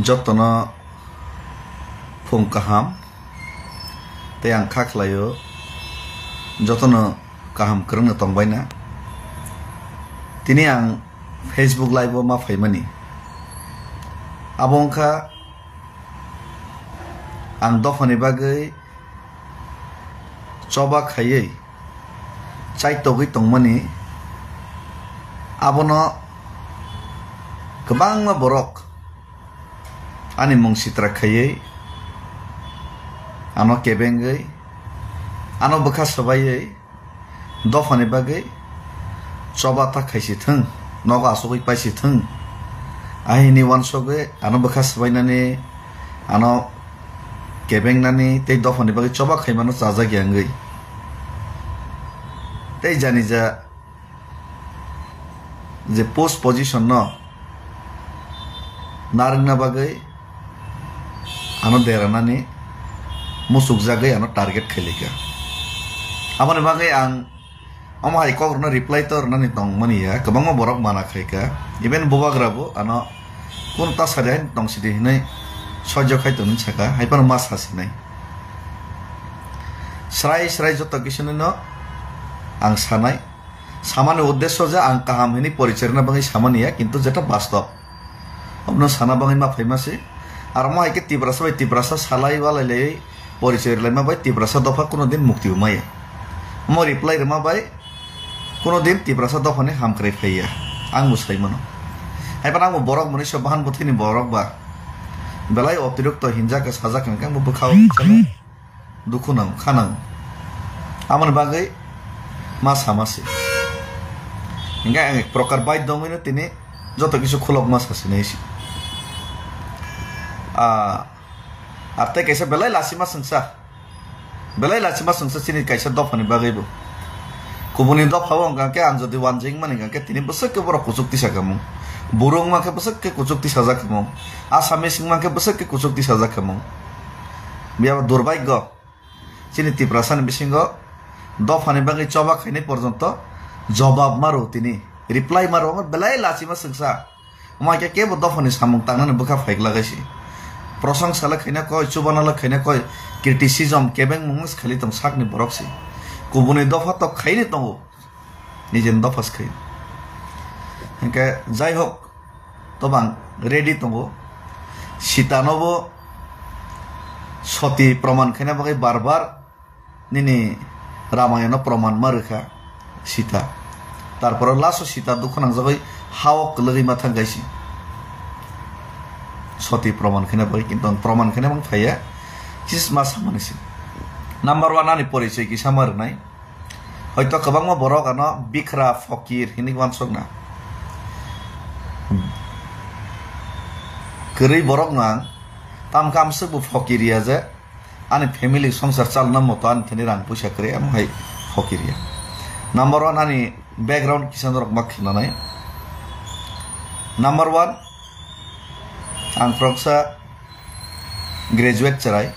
Joto no phung kaham te ang khaklayo Joto no kaham Kwrwng tongbai na tini ang Facebook live ma phaimani abongkha ang dofani bagai choba khayei chai togui tongmani abono kebang ma borok ani mung sitra khayei ano kebengai ano bokha sabayei dofani bagai choba ta khaisi thung noga asugui paisi thung ahini wansoge ano bokha sabainani ano kebengnani tei dofani bagai choba khaimano chaja gyangai tei janija je post position no narengna bagai ano deranani musuk jagai ano target khailika amane bagai ang amai kokno reply tor nani tongmani ya kebangma borok mana khaika even bobagrabo ano kun ta sadain tongsidi hinai sojo khai tun chaka haipan mas hasinai srai joto kisune no ang sanai samano uddesho ja ang kaham hini porichorna bangai samania kintu jeta bastov obno sana bangai ma phaimase ar ma ke tibrasa salai wala le porichor lai ma bai tibrasa dofa kuno din mukti umaya mo reply ma bai kuno din tibrasa dofa ne ham krai phaiya ang musai mano haipan ang borok moni so bahan buthini borok ba belai অতিরিক্ত হিনজাকে সাজা কেনকা মু বখাও চলে দুখু নাম খানাং আমন বাগৈ মাছ হামাসি হিংগা এক প্রকার বাই দমিনে তিনি যত কিছু খোলক মাছ আছে নেছি আর তে কেসে বেলাই লাসিমা সংসা চিনি কাইসা দফানি বাগৈবো কুবুনি দফাও গাকে আন যদি ওয়ানজিং মানে গাকে তিনি বসকে বড় কুচুক্তি সাকামু Burung make besek ke kucuk ti saja kemong Asamis make besek ke kucuk ti saja kemong Biar durbaigyo Chini tiprasan bisinggo dofani bagai coba khaini porjonto jawab maru tini reply maru belai lachima sengsa umake ke dofani samung tangane bukha faik lagaisi prosangsa la khaina koi chubana la khaina koi criticism kebeng mungus khali tong sakni boroksi kubuni dofa to khaini tongo nijen dofas khai Hingga jai hok tobang ready tongo sitanobo soti proman khaina bagai barbar nini Ramayana proman marukha sita tarpor laso sita dukhonang jagai hawok lagi mathang gaisi soti proman khaina bagai kinton proman khaina bang phaya sis mas manisi number 1 ani porichoi ki samar nai hoyto kabangma borok ano bikra fakir hini wansokna Keri borok nang tam kam sebu fokiria je ani family songsar chalna moto ani thani rang puisa kre am hai fokiria number 1 ani background kisan rok makhna nai number 1 ang proksa graduate charai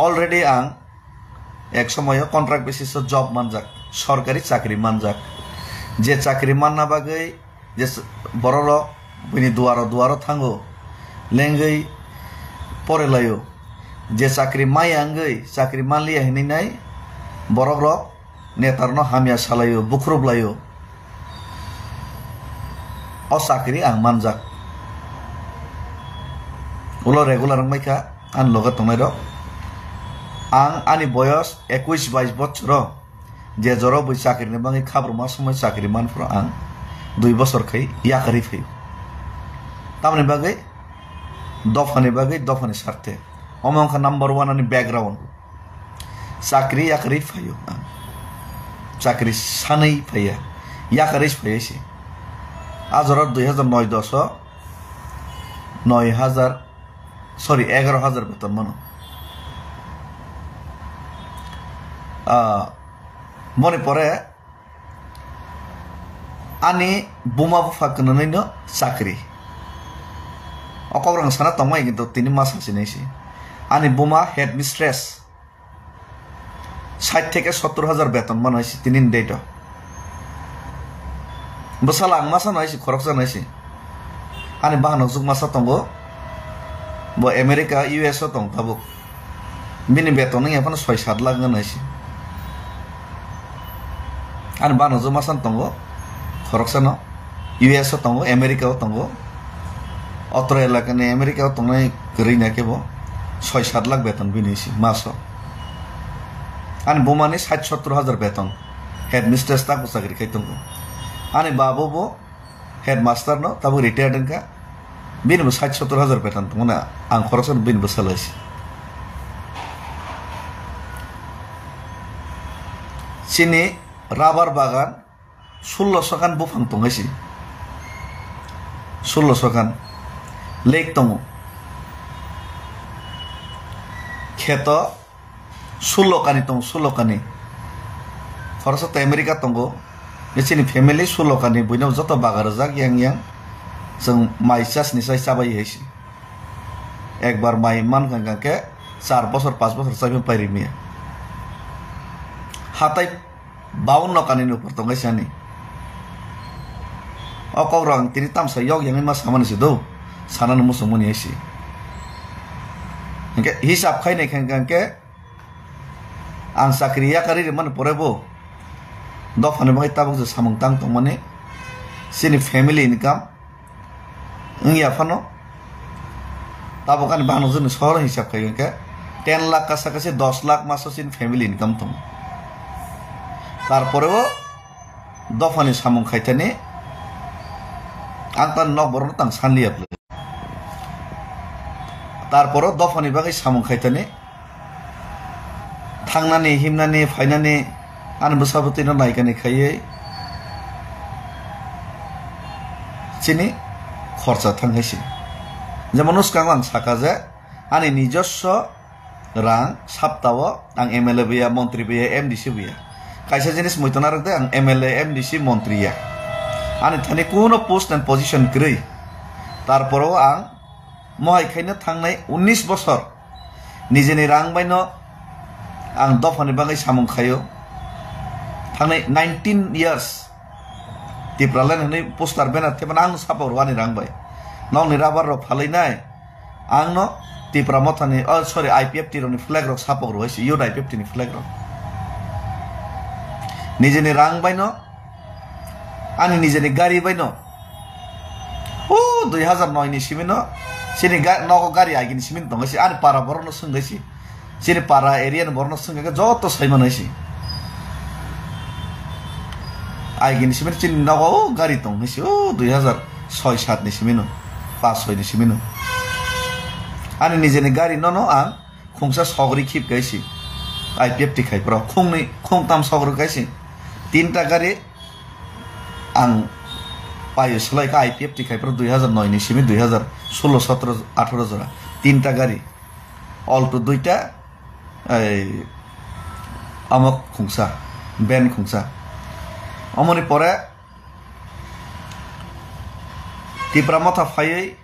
already ang ek somoyo contract basis job manjak sorkari chakri manjak je chakri manna bagai je borolo bini duaro thango lengai pore layo je chakri mai angai chakri manli hini nai borok ro netarno hamya salayo bukhrup layo o chakri ang manjak ulo regular maika an loga tongnai ang ani boyos 21-22 bochro je joro bui chakri ni bangi khabro ma somoi chakri manfro ang 2 বছর খাই ইয়াকারি ফাইও তামনে বাগে দফানি স্বার্থে অমংখা number 1 ani background চাকরি ইয়াকারি ফাইও চাকরি সানাই ফাইয়া ইয়াকারি ফাইছি আজর 2009-10 11,000 বেতন মানো মনে পড়ে ani buma bufa kenanai no sakri okorang sana tomai gitu tini masa sini sih ani buma head mistress 60 থেকে 70,000 বেতন মনে হয় তিনিন data bosala ang masa naisi khoroksa naisi ani bahano juk masa tongo bo America US tong tabuk bini beton ngi apana 6-7 lakh naisi ani bahano juk masa tongo khoroksa no US tongo America tongo Australia kane America tongnai geri na ke bo 6-7 lakh beton bini si maso ani bomani 60-70 beton headmistress tak usagri kai tongo ani babu bo headmaster no tabu retired ka bini 60-70 beton tongna ang khoroksa bini basalasi Chini rubber bagan 16 kan bufang tongasi 16 kan lake tongo kheto 16 kani tong 16 kani khoroksa te America tongo Chini family 16 kani buino joto bagar jak yang jeng mai chas ni sai sabai heisi ekbar mai man kan ke 4 bosor 5 bosor sabi pairimi hatai 52 kani no portongai sani Kwrwng tini tam sa yok yang mas saman si do sana no musumuni heisi ke hisab khaine kan ke ang sakriya kari man porebo dofane bagai tabuk je samung tang tong mane sini family income ngia fano tabukan banu jun sor hisab kai ke 10 lakh kasakase 10 lakh maso sin family income tong tarporebo dofane samung khaitane angtan nok bor tang sanliap tarporo dofane bagai samung khaitane thangnani himnani fainani an besabuti no naikani khaiye Chini khorcha thangaisi jemon uskang ang sakaje ani nijosho rang saptawo ang MLA biya montri biya MDC biya kaisa jenis muitonarak de ang MLA MDC montri ya ani thani kuno post and position krei tarporo ang mohai khaina thangnai 19 bosor nijeni rang baino ang dofani bagai samung khayo thangnai 19 years tipralan ni poster bena tepan ang sapor wani rang bai nong ni rabar ro phalainai ang no tipra mothani sorry IPF tironi flag ro sapor hoisi yo IPF tini flag ro nijeni rang bai no ani nijeni gari bai no 2009 ni simino sini noko gari agin simin tongasi ani para borno sungasi sini para area no borno sungaga joto saimanasi agin simin sini noko gari tongasi 2006-7 ni simino 5-6 ni simino ani nijeni gari nono ang khungsa sogri khip gaisi IPF ti khai pro khung tam sogri gaisi tinta gari ang payo selai ka IPF ti khai pro 2009 ni simi 2016-17-18 jora tinta gari all to duita amok khungsa ben khungsa amoni pore tipra motha phai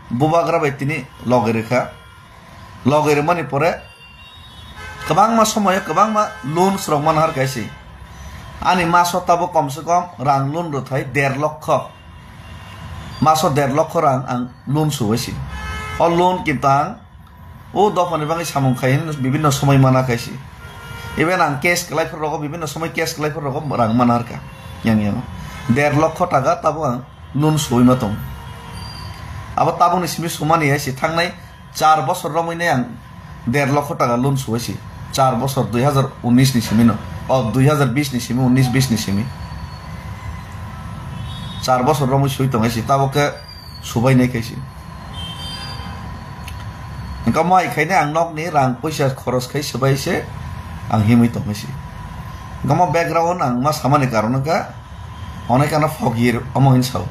bubagra baitini logere mani pore kabang ma somoy kabang ma loan srogman har kaisi ani maso tabo komse kom rang loan ro thai 1.5 lakh maso 1.5 lakh rang ang loan suwesi o loan kitang o dofani bangi samung khain bibinno somoy mana kaisi even ang cash kalai for rogo bibinno somoy cash kalai for rogo rang manar ka yang 1.5 lakh taka tabo ang loan suwi matong aba tabo ni simi sumani aisi thangnai 4 bosor romoine ang 1.5 lakh taka loan suwesi 4 bosor 2019 ni simino o 2020 ni simi 19-20 ni simi 4 bosor romo sui tong aisi tabo ke subai nei kaisi engka mai khaine ang nok ni rang paisa khoros khai subai se ang himui tong aisi engka background ang ma samani karon ka onek ana fogir omohin sau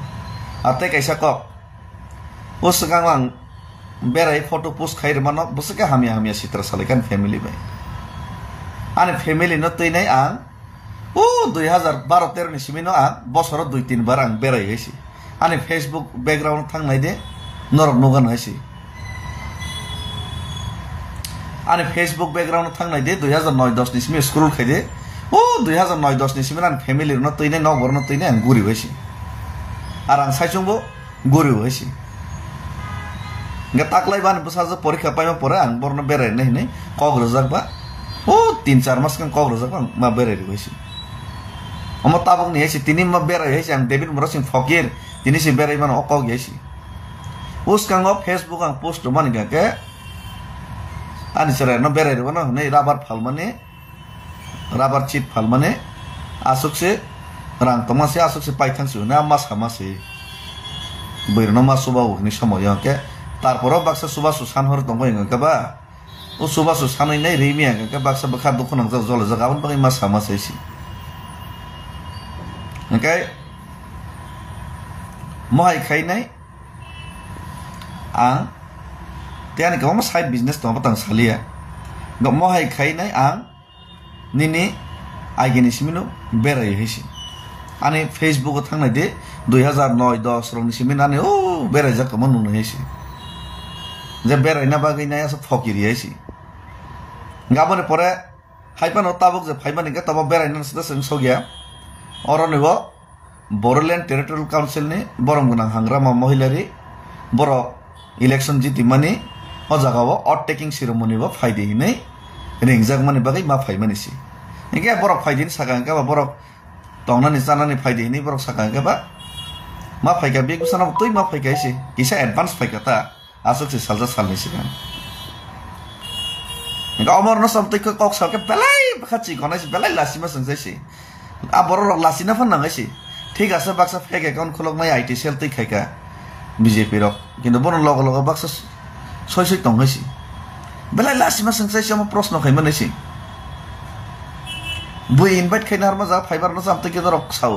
ate kaisa ko usgang ang berai photo post khair mano busaka hamya sitra salekan family bai ani family no tuinai ang 2012-13 ni simino ang bosor 2-3 bar ang berai hesi ani Facebook background thangnai de norok nogan hesi ani Facebook background thangnai de 2009-10 ni simi scroll khaide 2009-10 ni simen an family no toine no bor no toine an guri hoisi ar ang saisungbo guri hoisi nga taklai ban busajo porikha paima pore ang borno berai nei kog rojak ba 3-4 mas kan kog rojak bang ma berai hoisi omo tabok ni hoisi tini ma berai hoisi ang Devid Murasing fakir tini si berai man okog hoisi uskang op Facebook ang post man ga ke ani sere no berai no nei rabar phal mane rabar chip phal mane asuk se rang tomase asuk se paithang su na mas hamase boirno mas subaw ni samoy ke tarporo baksa suba susan hor tongo nga ba o suba susan nei remi nga ke baksa bakha dukhon ang jol jagawan bagi mas hamase si okay mohai khai nai ang tian ko mas side business to patang salia go mohai khai nai ang nini aigeni simino berai hisi ani Facebook thang nai de 2009-10 rong simin ani berai jak manu no hisi je berai na bagai na sa fakiri hisi ngabone pore haipan otabok je phaiban ga taba berai na sa sogya orone go Borderland Territorial Council ni borong gunang hangrama mohilari boro election jiti mani o jaga wo odd taking ceremony wo phaide nei ringjak mani bagai ma phaimani si ege borok phaidin sakang ka ba borok tongnani sanani phaide ni borok sakang ka ba ma phaiga be kusana toi ma phaiga si kisa advance phaiga ta asuk se salja salni si kan ega amor no samtai ko kok sa ke belai khachi konai si belai lasima sangjai si a borok lasina fan nangai si ঠিক আছে Baksa fake account খোলক নাই IT cell তৈ খাইকা BJP rock কিন্তু বন লগ লগ বাক্সা ছয় Tong হইছি বেলাই লাসিমা সংসাইছি আম প্রশ্ন খাইমা নাইছি বই ইনভাইট খাইনা হারমা যা ফাইবার না জামতে কে রক সাও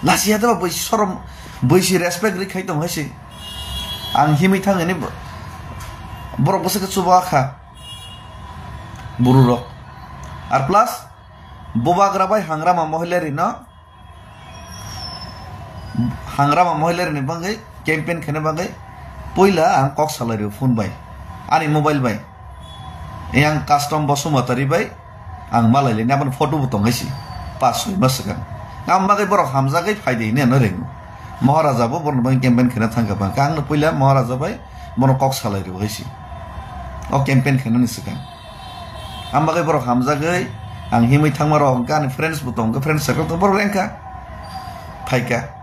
লাসিয়া দেবা বই শরম বইছি রেসপেক্ট রি খাইতং হইছি আং হিমি থাঙেনি বড় বসে চুবা খা বুরু রক আর প্লাস বোবাগ্রাবাই হাংরামা মহিলারি না hangrama mohilari ni bangai campaign khane bangai poila ang kok salary phone bai ani mobile bai yang custom bosumatari bai ang malaili ni aban photo butong haisi pas masakan ngam bagai borok hamza gai phaide ni no reng maharaja bo borno bang campaign khane thangka bang kang no poila maharaja bai bono kok salary haisi o campaign khane ni sakan am bagai borok hamza gai ang himai thangmaro kan friends butong ka friends circle to borok rengka phaika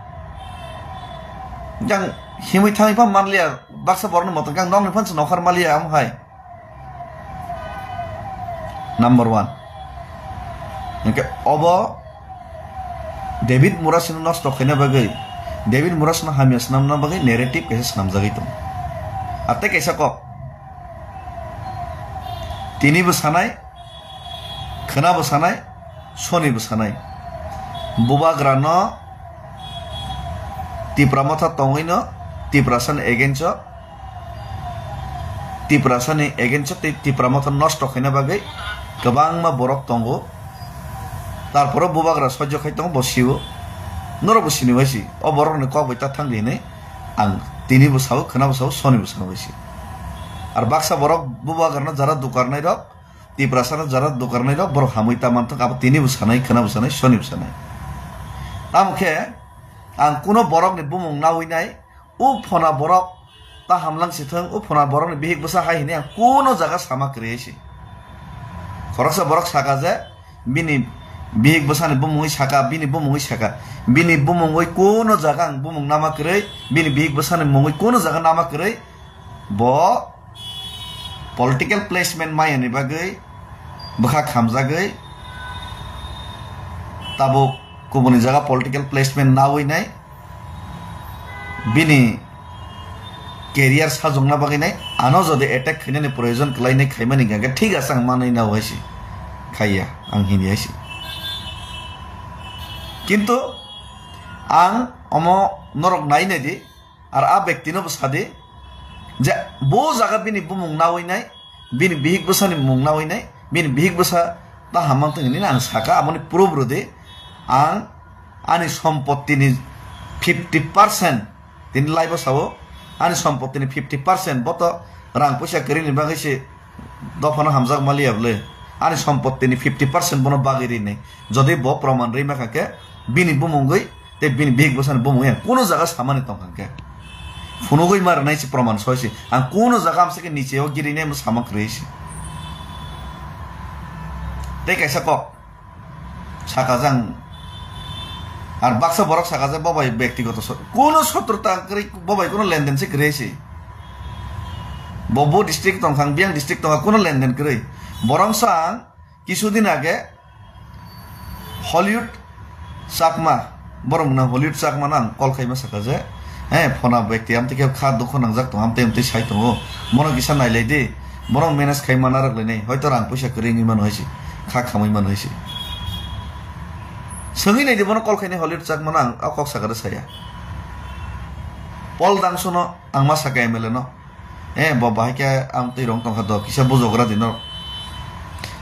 yang himai tangi pam manlia baksa borno motor kang dong ni pan nokar malia am hai number 1 okay obo Devid Murasing nos to khene bagai Devid Murasing Hamya nam na bagai narrative kaise nam jagai to atte kaisa ko tini busanai khna busanai soni busanai bubagrano tipramotha tongino tiprasan egencho tiprasani egencho tipramotha nosto khina bagai gabang ma borok tongo tarporo bubagra sojjo khaitong bosibo noro bosini wasi o borok ni kok boita thangdi ne ang tini bosau khna bosau soni bosau wasi ar baksa borok bubagra jara dukarnai rok tiprasana jara dukarnai rok borok hamuita mantok aba tini bosanai khna bosanai soni bosanai tamkhe ang kuno borok ni bumung nawinai u phona borok ta hamlang sithang u phona borok ni bihik bosa hai ni ang kuno jaga sama kresi khoroksa borok saka je bini bihik bosa ni bumung saka bini bumung saka bini bumung oi kuno jaga ang bumung nama krei bini bihik bosa ni mungoi kuno jaga nama krei bo political placement mai ni bagai bakha khamjagai tabo kubuni jaga political placement na hoi nai bini career sajong na bagai nai ano jodi attack khine ni proyojon klai nai khaimani ga thik ase ang manai na hoisi khaiya ang hini aisi kintu ang omo norok nai nai di ar a ব্যক্তি no bsadi je bo jaga bini bumung na hoi nai bini bihik bosa ni mung na hoi nai bini bihik bosa ta hamang tengni ang saka amoni purobro de ang ani সম্পত্তি ni 50% tin laibo sawo ani সম্পত্তি ni 50% boto rang pusa keri ni bagai se dofana hamjak mali able ani সম্পত্তিনি 50% bono bagiri nei jodi bo proman rei makake bini bumungoi te bini big bosan bumungoi kono jaga samani tongkhe phunogoi mar nai si proman soisi ang kono jaga amsake niche o giri nei samak reisi te kaisa kok sakajang আর বাক্সা বরক সাকাজে বাবাই ব্যক্তিগত কোন শত্রুতা করে বাবাই কোন লেনদেন সে করেছে ববো ডিস্ট্রিক্ট তংখাং বিয়াং ডিস্ট্রিক্ট তংখা কোন লেনদেন করে বরং সাং কিছুদিন আগে হলিউড চাকমা বরং না হলিউড চাকমা না কল খাইমা সাকাজে হ্যাঁ ফোনা ব্যক্তি আম থেকে খা দুঃখ নাংজাক তো আমতে আমতে সাই তো মন কিসা নাইলাই দে বরং ম্যানেজ খাইমা না রাখলে নেই হয়তো রাং পয়সা করে ইমান হয়েছে খা খামাইমান হয়েছে Sengi nai di bono kol kene Hollywood cak mana ang kok sakada saya. Pol dang sono ang mas sakai mele no. Babai ke am ti rong tong khado kisa bojogra dino.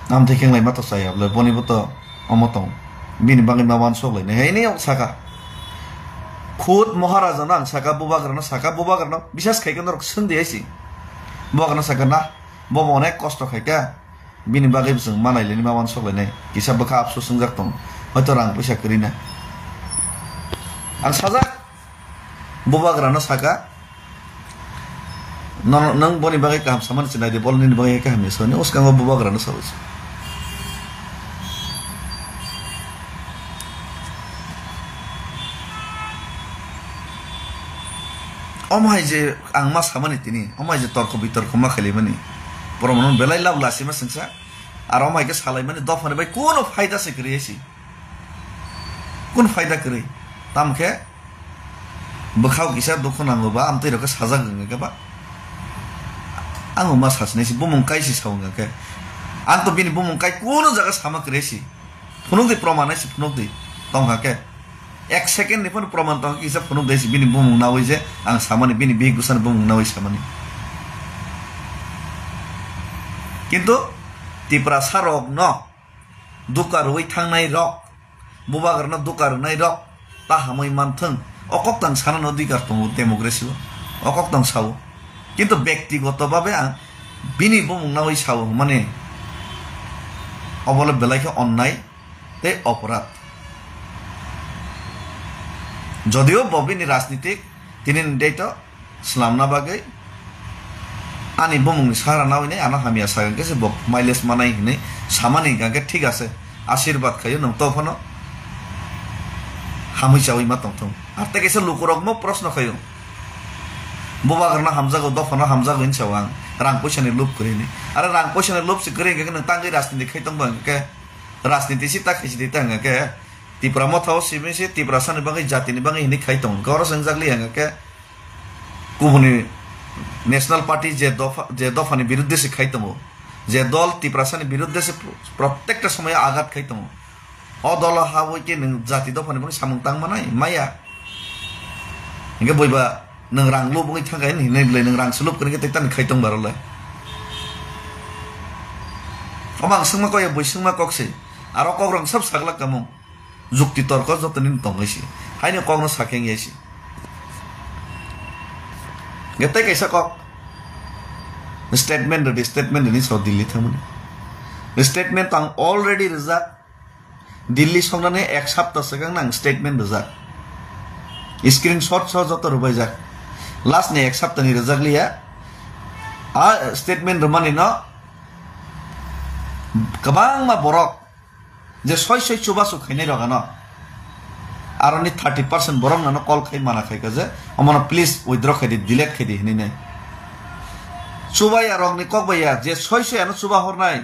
Am te keng lai mato saya le boni boto omotong. Bini bangin mawan sok lai ne. Ini ok saka. Khud Maharaja nang saka bubagrano bisas khai kan rok sendi aisi. Bubagrano saka na bobo onek kosto khai ka. Bini bagai bising manai le ni mawan sok lai ne. Kisa baka apsu sengjak tong. হয়তো রাং পয়সা করি না আর সাজা বুবাগ্রানো সাকা নং বনি বাগে কাম সামান চিনাই দে বল নিন বাগে কাম এসনে ওসকাঙ্গ বুবাগ্রানো সাবস অমাই যে আং মা সামানি তিনি অমাই যে তর্ক বিতর্ক মা খালি মানি পরমন বেলাই লাভ লাসি মা সংসা আর অমাই কে সালাই মানে দফানে ভাই কোন ফায়দা সে করিয়েছি কোন ফায়দা করে তামকে বখাও কিসা দুঃখ নাঙ্গবা আমতে রকে সাজা গঙ্গা আঙো মা সাসনেছি বুমুংকাইছি সাউঙ্গাকে আং তো বিনি বুমুংকাই কোন জায়গা সামাক রেছি ফুনুক দি প্রমাণ আইছি ফুনুক দি তংহাকে 1 সেকেন্ড নিফন প্রমাণ তং কিসা ফুনুক দেছি বিনি বুমুং নাওই যে আং সামানি বিনি বিগ গুসান বুমুং নাওই সামানি কিন্তু তিপ্রা সারক ন দুকারুই থাংনাই রক বুবাগ্রানো দুকারনাই রক তাহামই মানথং অকক্তাং সানানো অধিকার দङ ডেমোক্রেসি অকক্তাং সাও কিন্তু ব্যক্তিগতভাবে বিনি বুমুংনাওই সাও মানে অবলে বেলাইকে অন্যায় তে অপরাধ যদিও ববিনি রাজনীতিক তিনি ডেটো স্লামনা বাগে আনি বুমুংনি সারা নাওই নাই আনা হামিয়া সাগাকে সে বক মাইলেজ মানাই হিনে সামানি গাকে ঠিক আছে আশীর্বাদ খাইও নং তফানো হামই চাওই মা তং আর তে কেসে লুকুরক মো প্রশ্ন খাইও বুবাগ্রানো হামজাগো দফানো হামজাগো ইন চাওয়াং রাং পয়সানি লুপ করিনি আর রাং পয়সানি লুপ সে করে গে নং তাঙ্গি রাজনীতি খাইতং বাঙ্গে রাজনীতি সি তা খাইছি দিতাঙ্গে কে তিপ্রা মথাও সিমেসি তিপ্রা সানি বাঙ্গে জাতিনি বাঙ্গে হিনি খাইতং গর সংজাগলি হাঙ্গে কুবনি ন্যাশনাল পার্টি যে দফানি বিরুদ্ধে সে খাইতং যে দল তিপ্রা সানি বিরুদ্ধে সে প্রত্যেকটা সময় আঘাত খাইতং ও দল হাওইকে নং জাতি দফানি বাঙ্গে সামুং তাং মানাই মায়া হিंगे बयबा नों रां लुबङै थाखाय हिनै नों रां सुलुब करिके तेतान खाइतं बारले अमां संमा कय बयसंमा कक्से आरो कग्रं सब सागला कामु जुक्ति तर्क जतनि तंगैसि हाइनो कग्न साखें यासि गेते कैसा कक स्टेटमेंट नि सो दिल्ली थामनि स्टेटमेंट आं अलरेडी रिजा दिल्ली संनानै एक सप्ताह सिगां नां स्टेटमेंट रिजा स्क्रीनशॉट सो जतो रुबाय जा लास्ट ने एक सप्ताह नि रिजागलिया आ स्टेटमेंट रमानि न गोबां मा बरक जे सय चुबासु खैनाय रगानो आरो नि 30% बरक न कल खाइ माना खाइ गजे अमन प्लीज विथड्र खाइ डिलीट खाइ दि हिनै चुबाया रगनि ककबाया जे सय आनो चुबा हरनाय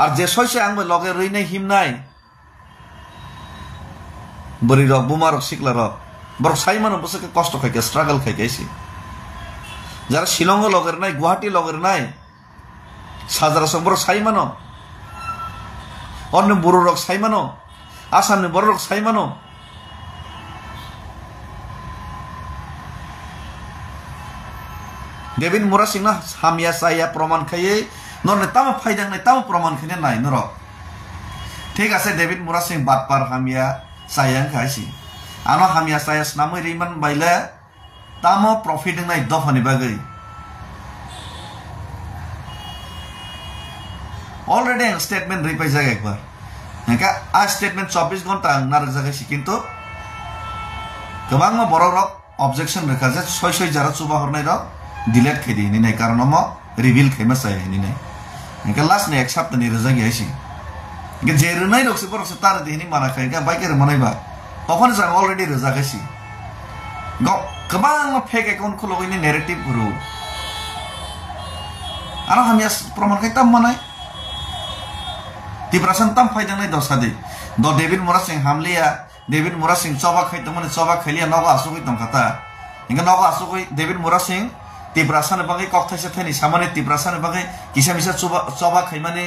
आर जे सय आंबो लगे रैनाय हिमनाय बरी रक बुमारक सिकला रक बरक साइमानो बसके कष्ट खाइके स्ट्रागल खाइकेसि যারা শিলংও লগের নাই গুয়াহাটি লগের নাই সাজারা সম্বর সাইমানো অন্য বড় রক সাইমানো আসামনি বড় রক সাইমানো ডেভিড মুরাসিং না হামিয়া সাইয়া প্রমাণ খাইয়ে নরনে তাম ফাইদাং নাই তাম প্রমাণ খাইনে নাই নরক ঠিক আছে ডেভিড মুরাসিং বাটপার হামিয়া সাইয়াং খাইছি আনো হামিয়া সাইয়া নামই রিমান বাইলে তামো প্রফিট নাই দফানি বাগৈ already ang statement repai jaga ekbar naka a statement 24 ঘন্টা ang narak jagaisi kintu kobangma borok rok objection rekha je soi jara chuba hornai rok delete khaidi ni nai karon mo reveal khaima sai ni nai naka last ne accept ni rejagi aisi nka je runai rok se borok se tar dini mana khai ka bike re manai ba তখন jang already rejagaisi go kobangma fake account khulogoi ni narrative guru ana hamya proman kai tam manai Tiprasan tam faidang nai dosade do Devid Murasing Hamya Devid Murasing coba khai tamane coba khailia nogo asugoi tongkata inga nogo asugoi Devid Murasing tiprasan bagai kokthai thani samane tiprasan bagai kisamisa coba khai mane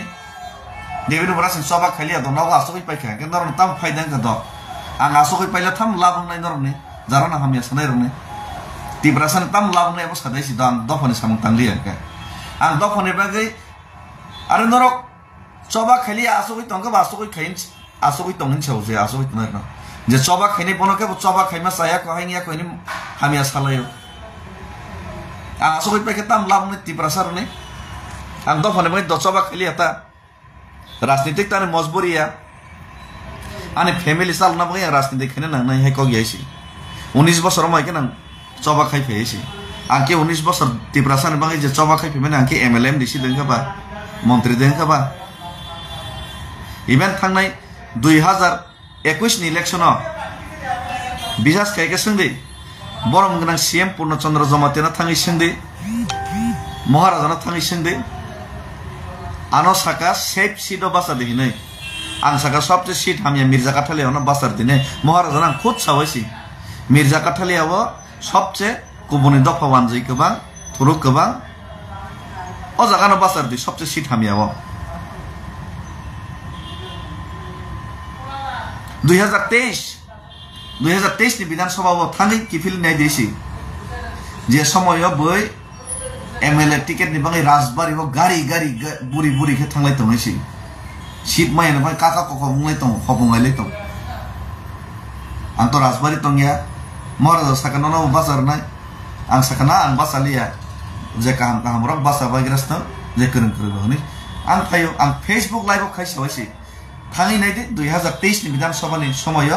Devid Murasing coba khailia do nogo asugoi paikha ke nor tam faidang ka do ang asugoi paila tham labung nai norne jarana hamya sanai rone tiprasan tam labung nai sadai si dang do phone samung tanglia ka ang do phone bagai are norok coba khali asugoi tongka basugoi khain asugoi tongin chause asugoi tna na je coba khaini bonoke coba khaima saya ko haingia ko ni hamya salayo asugoi pe ketam labne tiprasar ne ang do phone mai do coba khali ata राजनीतिक ताने मजबूरिया आने family साल ना बगे राजनीतिक खने ना नहीं है को गयासी 19 बছর मा के ना चोबा खाइ फेसी आंके 19 बছর तिप्रासा ने बगे जे चोबा खाइ फे माने आंके एमएलएम डिसि देंखा बा मंत्री देंखा बा इवेंट थांनाय 2021 नि इलेक्शन बिजास खायके संदे बरम गना सीएम पूर्णचंद्र जमातेना थांगि संदे महाराजाना थांगि संदे आनो साका सेफ सीटो बासा दिने आं साका सबसे सीट हामिया मिर्जा काठालियावनो बासार दिने महाराजाना खुद सावैसी मिर्जा काठालियावो सबसे गुबुननि दफा वानजै गोबां थुरु गोबां अ जागानो बासार दि सबसे सीट हामियावो 2023 नि विधानसभाव थांगै किफिल नाय देसी जे समयो बै एमएलए टिकेट नि बाङै राजबारि वो गारि बुरी के थांलाय तंगैसी सीट मायन बाय काका कको बुंलाय तं खबुंगायलाय तं आं तो राजबारि तंगिया महाराज साकानो न बाजार नाय आं साकाना आं बासालिया जे काम रक बासा बायग्रास्त जे करन हनि आं फायो आं फेसबुक लाइव खायसावैसी थांगै नायदे 2023 नि विधानसभा नि समय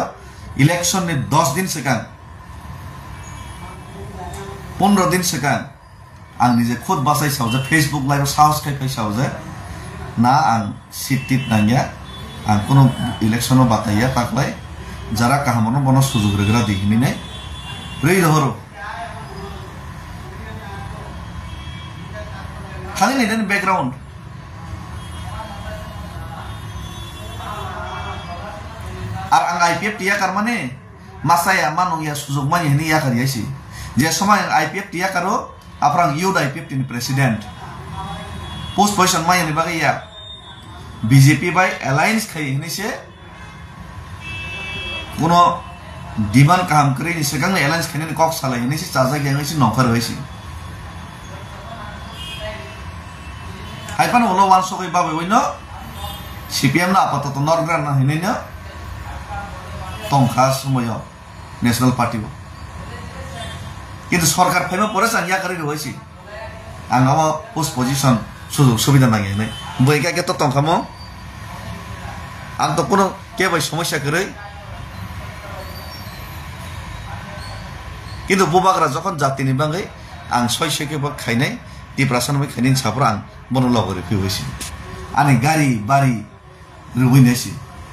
इलेक्शन नि 10 दिन सिगां 15 दिन सिगां आं निजे खुद बासाय सावजे फेसबुक लाइव साहस खाय सावजे ना आं सिटिट नांगिया आं कोनो इलेक्शन बाताया ताकलाय जरा काहामनो बनो सुजुग रेग्रा दिहिनि नै रै रहरो थांगै नायदे बैकग्राउंड আর আং আইপিএফ টিয়া কারমানে মাসায়া মানংয়া সুযোগ মানি হনি ইয়া কারিয়াছি যে সময় আইপিএফ টিয়া কারো aprang youth IPF tin president post position mai ni bagai ya BJP by alliance khai ni se kuno demand kaham kri ni segang alliance khai ni kok salai ni se chaja gyang si nokar hoisi haipan olo wan sogoi babai oino CPM na apatat norgram na hini na tongkha sumoyo national party কিন্তু সরকার ফেমে পরে সাংয়া করি রইছি আঙ্গাও post position সুযোগ সুবিধা নাগে নাই বইকা কে তো তংখামো আং তো কোনো কেবাই সমস্যা করে কিন্তু বুবাগরা যখন জাতিনি বাঙ্গাই আং সয়সকে বা খাইনাই তিপ্রাসান বাই খাইনিন সাপরা আং বনলা করে ফি হইছি আনি গাড়ি বাড়ি রুইনাইছি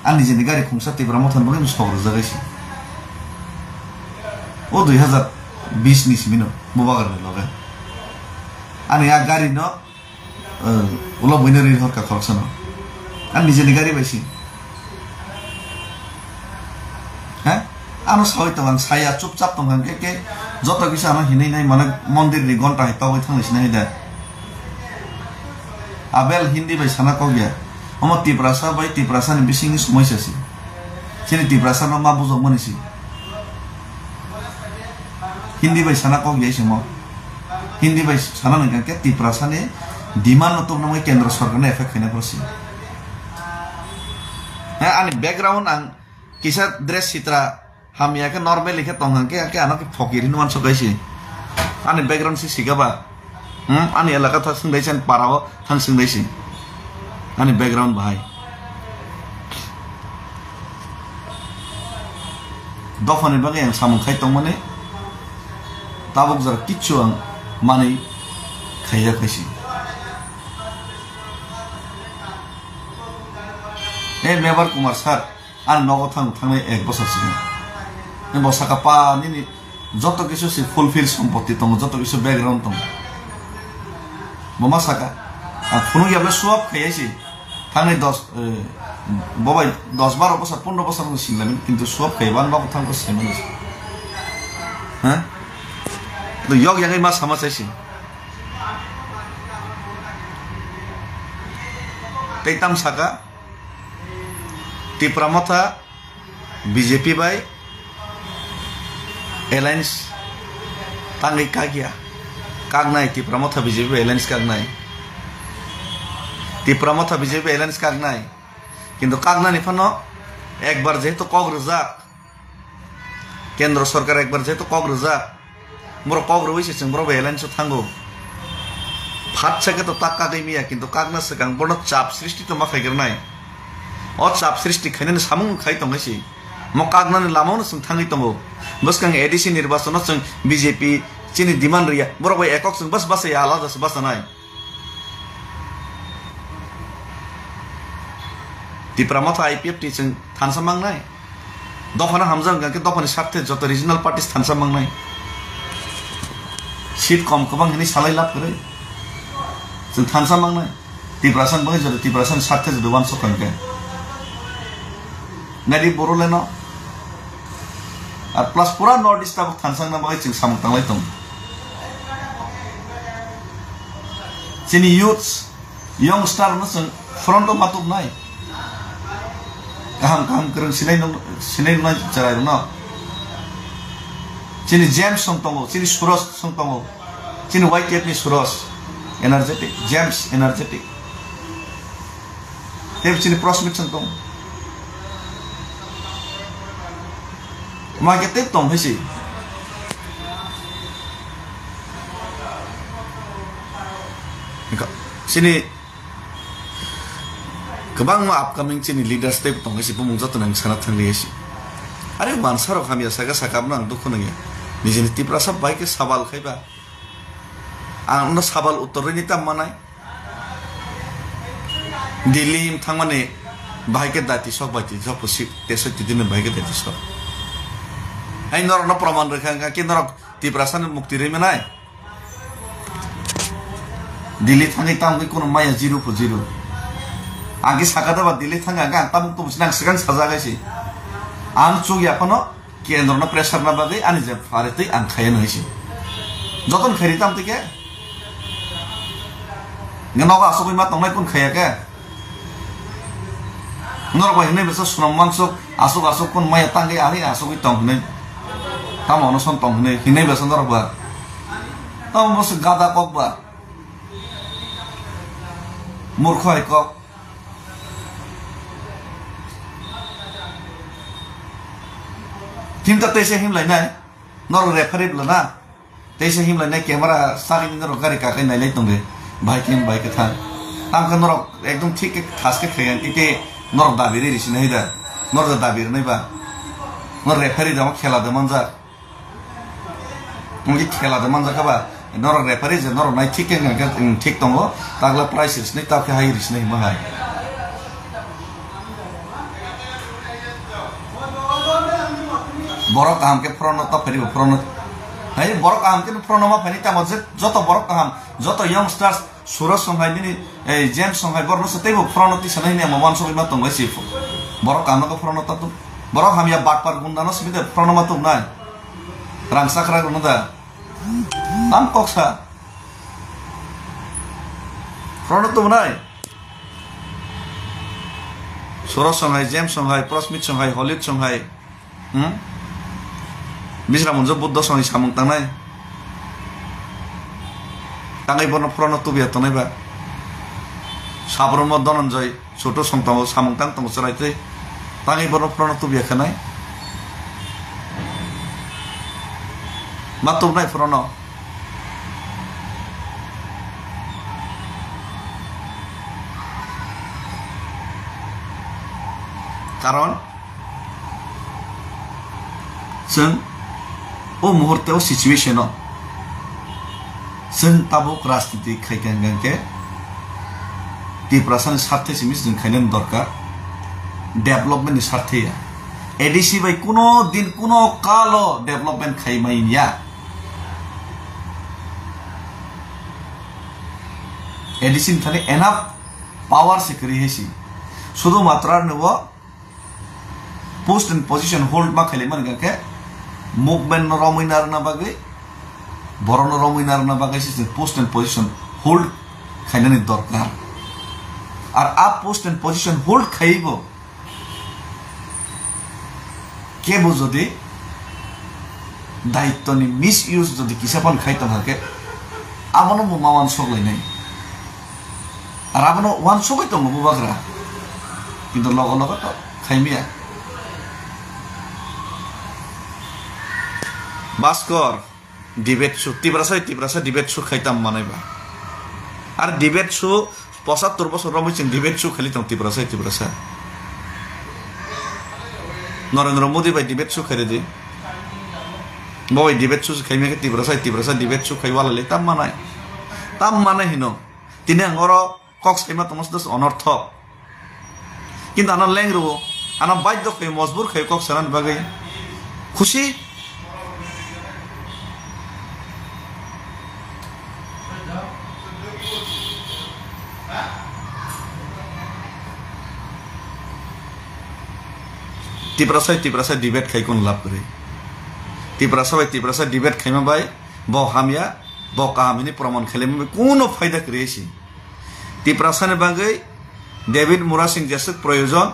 আনি যেনি গাড়ি খুংসা তিপ্রা মথন বাঙ্গাই সগর জাগাইছি ও 2020 ni simino bubagar ni loga ani ya gari no ulo buineri horka korksano an nije ni gari baisi ha ano soi tawang saya chupchap tongang ke joto kisa ano hinai nai mane mondir ni gonta hitawai thanglis nai da abel hindi bai sana ko gya omo tiprasa bai tiprasa ni bising ni somoisa si chini tiprasa no ma bujok monisi hindi bai sana ko gya simo hindi bai sana nang ke tiprasa ne demand no tum namai kendra sarkar ne effect khine prosi ha ani background ang kisa dress citra hamya ke normal likhe tongang ke anak phokiri nuan so gaisi ani background si sigaba ani elaka tha singdaisen parao thang singdaisi ani background bahai dofani bagai yang samung khai tongmane tabuk jar kichu ang mani khaya kaisi mebar kumar sar an Mwkthang thangnai 1 বছর sigang ni bosaka pa ni joto kisu si fulfill সম্পত্তি tong joto kisu background tong mama saka phunu yable suap khayasi thangnai 10 bobai 10-12 বছর 15 বছর no singlamin kintu suap khayban Mwkthang ko semen ha to yok yangai ma sama chaisi teitam saka tipramotha BJP by alliance tangai kagia kagnai tipramotha BJP alliance kagnai tipramotha BJP alliance kagnai কিন্তু কাগনানি Fanon একবার যেহেতু কগ্রজাক কেন্দ্র সরকার একবার যেহেতু কগ্রজাক মোর কগ্র হইছে जों বড় alliance থাঙ্গো ফাটছাকে তো টাকা গইমিয়া কিন্তু কাগনা সগাং বড় চাপ সৃষ্টি তো মাখাইগের নাই অ চাপ সৃষ্টি খাইনে সামুং খাই তংগাইছি ম কাগনানি লামাউনো जों থাঙ্গি তঙ্গো বসকাং এডিসি নির্বাচন जों বিজেপি চিনি ডিমান্ড রিয়া বড় ভাই একক जों বস বাসে আলাদা বাসা নাই tipramotha IPF ti जों थानसामांनाय दफाना हामजां गाके दफानि साथे जत रिजनल पार्टीस थानसामांनाय सीट कम गोबां हिनि सालाय लाब करे जों थानसामांनाय तिब्रासान बङै जत तिब्रासान साथे जत वान सकनके नादि बरोलेनो आर प्लस पूरा नॉर्थ ईस्ट अब थानसांना बङै जों सामतांलाय दं चिनि यूथ्स यंगस्टार न जों फ्रन्ट मातुब नाय kaham kereng sinai nang jarai no chini James song tongo chini Suros song tongo chini white cap ni Suros energetic James energetic tep chini prospect song tongo ma ke tep tong hisi chini गोबां आपकामिं चिनि lidars type दं एसे बुंमुं जातो नों साना थांलियसि आरे मानसारो खामिया saga साकाबनो आं दुखु नङा निजेनि तिब्रासा बाइके साबाल खायबा आं न साबाल उत्तरनि ताममानाय दिल्ली थांमाने बाइके दाति सक बाति जपसि तेसो तिदिन बाइके दाति सक आइ नर न प्रमाण रेखा के नरक तिब्रासानि मुक्ति रेमेनाय दिल्ली थाङै तामनि कोनो माया 0 आगे साकादा बा दिल्ली थांगा आं तामुक तो बुझनां सिगां साजागायसि आं चुगिया फनो केन्द्र न प्रेसार ना बागै आनि जे फारेतै आं खायन हइसि जतन खैरि ताम तिके नगा असबै मा तंनाय कोन खाया के नरबा हिनै बेस सुनम मांसक आसक कोन माया तांगै आनि आसबै तंगनै तामनो सन तंगनै हिनै बेस नरबा ताम बस गादा ककबा मूर्ख आइकक Him tak tese him lain nai, nor referee belana, tese him lain nai kamera sari ni norok kari kakai nai lain tongde, baik him baik kethan, tam kan norok ekdom ठीक ke khas ke khayan ite norok dabiri risi nahi da, norok dabiri nahi ba, nor referee dama khela da manja, mungkin khela da manja kaba, norok referee je norok nai ठीक ke nggak ठीक tongo, tagla price risi nahi tapi hai risi nahi mahai. borok kaham ke prono to pheri prono hai borok kaham ke prono ma pheri ta mojhe joto borok kaham joto youngsters Suros songhai ni James songhai borno se tebo prono ti sanai ne mawan so ma tongai si borok kaham ko prono ta tu borok hamya batpar gundano smide prono ma tu nai rangsa kra gunu da tam koksa prono tu nai Suros songhai James songhai Prosmit songhai Hollywood songhai Bisra munjo buddha songi samung tangnai tangai borno prono tu biya tonai ba Salbrumno dononjoi Joto songtango samung tang tongo seraite tangai borno prono tu biya khanai matub nai prono karon जों ओ मुहूर्ते situation जों Tabuk राजनीति खायगोन के त्रिपुरानि स्वार्थे सिमिस जों खायनो दरकार डेभलपमेन्टनि स्वार्थे ADC bye कुनो दिन कुनो कालो डेभलपमेन्ट खायमाइया एडिसि थाने एनाफ पावर सिकरी हेसि शुधु मात्र नो पोस्ट एंड पोजिशन होल्ड मा खायलेमन के मुभमेन्ट रमिनार ना बागै बरन रमिनार ना बागै से पोस्ट एंड पोजिशन होल्ड खायनानि दरकार और आप पोस्ट एंड पोजिशन होल्ड खाइबो केबो जदि दायित्वनि मिस यूज जदि किसापान खायता थाके आबनो मावान सगलायनाय और आबनो वान सगै दङ बुबाग्रा किन्तु लग लग तो खायमिया भास्कर डिबेट शो तिब्रासा डिबेट शो खायताम मानायबा और डिबेट शो 75 বছর রমেছেন ডিবেট শো খালিতাম তিব্রাসা नरेंद्र मोदी भाई डिबेट शो खाई दे भाई डिबेट शो खाई तिब्रासा डिबेट शो खाई वाला तम माना हिनो तीन अंगर कक्स खाई तमस दस अनर्थ किंतु आना लेंग्रो आना बाध्य खाई मजबूर खाई कक्स बागै खुशी तिब्रासा डिबेट खाइकोन लाभ करे तिब्रासा डिबेट खाइमा बाय ब हामिया ब काहामिनि प्रमाण खाइलेम कोनो फायदा करेसी तिब्रासानि बागै डेविड मुरासिंग जैसे प्रयोजन